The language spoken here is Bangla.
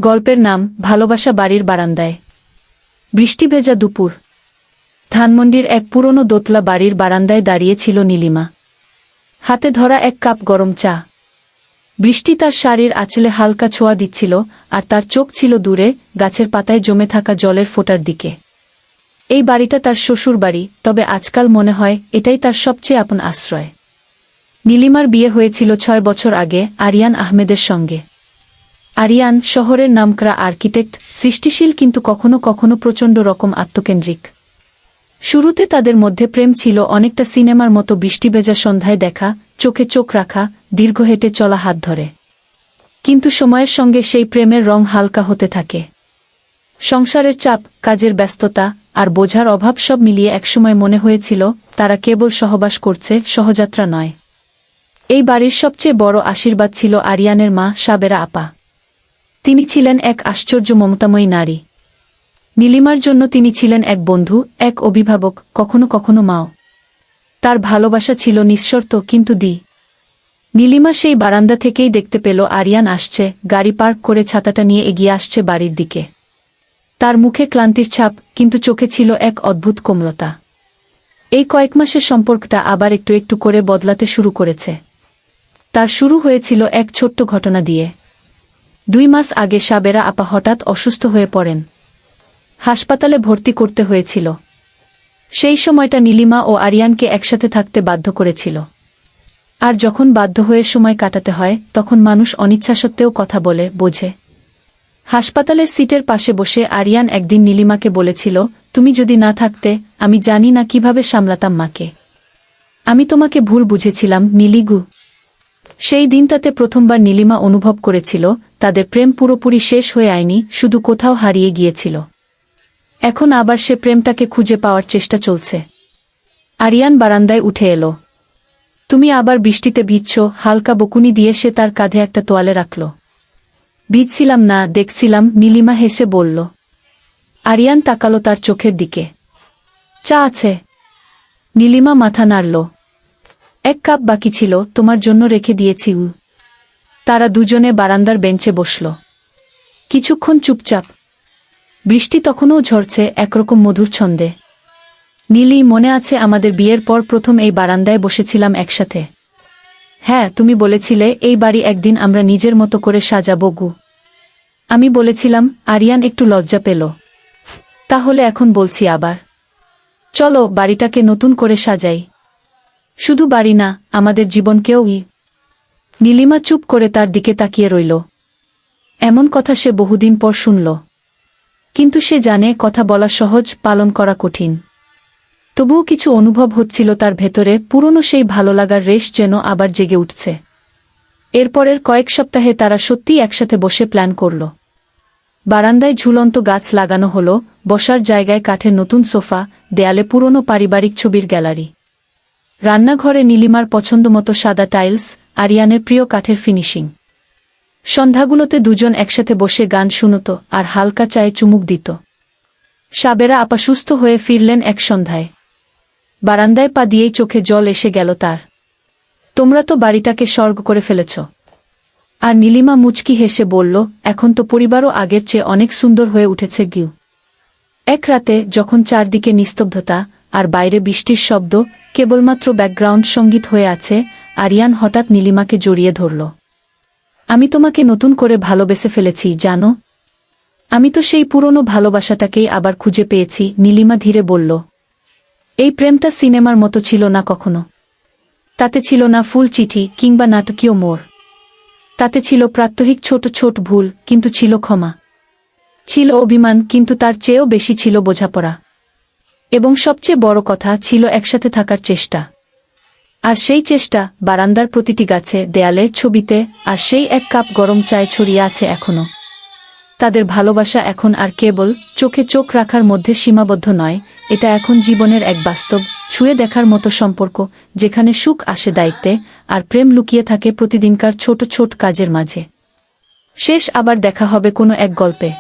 গল্পের নাম ভালোবাসা বাড়ির বারান্দায়। বৃষ্টি ভেজা দুপুর। ধানমন্ডির এক পুরনো দোতলা বাড়ির বারান্দায় দাঁড়িয়ে ছিল নীলিমা। হাতে ধরা এক কাপ গরম চা। বৃষ্টি তার শাড়ির আঁচলে হালকা ছোঁয়া দিচ্ছিল, আর তার চোখ ছিল দূরে গাছের পাতায় জমে থাকা জলের ফোঁটার দিকে। এই বাড়িটা তার শ্বশুর বাড়ি, তবে আজকাল মনে হয় এটাই তার সবচেয়ে আপন আশ্রয়। নীলিমার বিয়ে হয়েছিল 6 বছর আগে আরিয়ান আহমেদের সঙ্গে। আরিয়ান শহরের নামকরা আর্কিটেক্ট, সৃষ্টিশীল কিন্তু কখনো কখনো প্রচণ্ড রকম আত্মকেন্দ্রিক। শুরুতে তাদের মধ্যে প্রেম ছিল অনেকটা সিনেমার মতো, বৃষ্টি ভেজা সন্ধ্যায় দেখা, চোখে চোখ রাখা, দীর্ঘ হেঁটে চলা হাত ধরে। কিন্তু সময়ের সঙ্গে সেই প্রেমের রং হালকা হতে থাকে। সংসারের চাপ, কাজের ব্যস্ততা আর বোঝার অভাব সব মিলিয়ে একসময় মনে হয়েছিল তারা কেবল সহবাস করছে, সহযাত্রা নয়। এই বাড়ির সবচেয়ে বড় আশীর্বাদ ছিল আরিয়ানের মা সাবেরা আপা। তিনি ছিলেন এক আশ্চর্য মমতাময়ী নারী। নীলিমার জন্য তিনি ছিলেন এক বন্ধু, এক অভিভাবক, কখনো কখনো মাও। তার ভালোবাসা ছিল নিঃশর্ত কিন্তু নীলিমা সেই বারান্দা থেকেই দেখতে পেল আরিয়ান আসছে, গাড়ি পার্ক করে ছাতাটা নিয়ে এগিয়ে আসছে বাড়ির দিকে। তার মুখে ক্লান্তির ছাপ, কিন্তু চোখে ছিল এক অদ্ভুত কোমলতা। এই কয়েক মাসের সম্পর্কটা আবার একটু একটু করে বদলাতে শুরু করেছে। তার শুরু হয়েছিল এক ছোট্ট ঘটনা দিয়ে। 2 মাস আগে সাবেরা আপা হঠাৎ অসুস্থ হয়ে পড়েন। হাসপাতালে ভর্তি করতে হয়েছিল। সেই সময়টা নীলিমা ও আরিয়ানকে একসাথে থাকতে বাধ্য করেছিল। আর যখন বাধ্য হয়ে সময় কাটাতে হয়, তখন মানুষ অনিচ্ছা সত্ত্বেও কথা বলে, বোঝে। হাসপাতালের সিটের পাশে বসে আরিয়ান একদিন নীলিমাকে বলেছিল, তুমি যদি না থাকতে আমি জানি না কিভাবে সামলাতাম মাকে। আমি তোমাকে ভুল বুঝেছিলাম নীলিগু। সেই দিনটাতে প্রথমবার নীলিমা অনুভব করেছিল তাদের প্রেম পুরোপুরি শেষ হয়ে আয়নি, শুধু কোথাও হারিয়ে গিয়েছিল। এখন আবার সে প্রেমটাকে খুঁজে পাওয়ার চেষ্টা চলছে। আরিয়ান বারান্দায় উঠে এলো। তুমি আবার বৃষ্টিতে ভিজছ, হালকা বকুনি দিয়ে সে তার কাঁধে একটা তোয়ালে রাখল। ভিজছিলাম না, দেখছিলাম, নীলিমা হেসে বলল। আরিয়ান তাকালো তার চোখের দিকে। চা আছে? নীলিমা মাথা নাড়ল। 1 কাপ বাকি ছিল, তোমার জন্য রেখে দিয়েছি। তারা দুজনে বারান্দার বেঞ্চে বসল। কিছুক্ষণ চুপচাপ। বৃষ্টি তখনও ঝরছে একরকম মধুর ছন্দে। নীলি, মনে আছে আমাদের বিয়ের পর প্রথম এই বারান্দায় বসেছিলাম একসাথে? হ্যাঁ, তুমি বলেছিলে এই বাড়ি একদিন আমরা নিজের মতো করে সাজাবো গু। আমি বলেছিলাম। আরিয়ান একটু লজ্জা পেল। তাহলে এখন বলছি আবার। চলো বাড়িটাকে নতুন করে সাজাই। শুধু বাড়ি না, আমাদের জীবনকেও। নীলিমা চুপ করে তার দিকে তাকিয়ে রইল। এমন কথা সে বহুদিন পর শুনল। কিন্তু সে জানে কথা বলা সহজ, পালন করা কঠিন। তবুও কিছু অনুভব হচ্ছিল তার ভেতরে, পুরনো সেই ভালো লাগার রেশ যেন আবার জেগে উঠছে। এরপরের কয়েক সপ্তাহে তারা সত্যিই একসাথে বসে প্ল্যান করল। বারান্দায় ঝুলন্ত গাছ লাগানো হলো, বসার জায়গায় কাঠের নতুন সোফা, দেয়ালে পুরনো পারিবারিক ছবির গ্যালারি। রান্নাঘরে নীলিমার পছন্দমতো সাদা টাইলস, আরিয়ানের প্রিয় কাঠের ফিনিশিং। সন্ধ্যাগুলোতে দুজন একসাথে বসে গান শুনত আর হালকা চায়ে চুমুক দিত। সাবেরা আপা সুস্থ হয়ে ফিরলেন এক সন্ধ্যায়। বারান্দায় পা দিয়েই চোখে জল এসে গেল তার। তোমরা তো বাড়িটাকে স্বর্গ করে ফেলেছ। আর নীলিমা মুচকি হেসে বলল, এখন তো পরিবারও আগের চেয়ে অনেক সুন্দর হয়ে উঠেছে গিউ। এক রাতে যখন চারদিকে নিস্তব্ধতা আর বাইরে বৃষ্টির শব্দ কেবলমাত্র ব্যাকগ্রাউন্ড সঙ্গীত হয়ে আছে, আরিয়ান হঠাৎ নীলিমাকে জড়িয়ে ধরল। আমি তোমাকে নতুন করে ভালোবেসে ফেলেছি, জানো? আমি তো সেই পুরনো ভালোবাসাটাকেই আবার খুঁজে পেয়েছি, নীলিমা ধীরে বলল। এই প্রেমটা সিনেমার মতো ছিল না কখনো। তাতে ছিল না ফুল চিঠি কিংবা নাটকীয় মোড়। তাতে ছিল প্রাত্যহিক ছোট ছোট ভুল, কিন্তু ছিল ক্ষমা। ছিল অভিমান, কিন্তু তার চেয়েও বেশি ছিল বোঝাপড়া। এবং সবচেয়ে বড় কথা, ছিল একসাথে থাকার চেষ্টা। আর সেই চেষ্টা বারান্দার প্রতিটি গাছে, দেয়ালে, ছবিতে, আর সেই 1 কাপ গরম চায় ছড়িয়ে আছে এখনো। তাদের ভালোবাসা এখন আর কেবল চোখে চোখ রাখার মধ্যে সীমাবদ্ধ নয়, এটা এখন জীবনের এক বাস্তব, ছুঁয়ে দেখার মতো সম্পর্ক, যেখানে সুখ আসে দায়িত্বে, আর প্রেম লুকিয়ে থাকে প্রতিদিনকার ছোট ছোট কাজের মাঝে। শেষ আবার দেখা হবে কোনো এক গল্পে।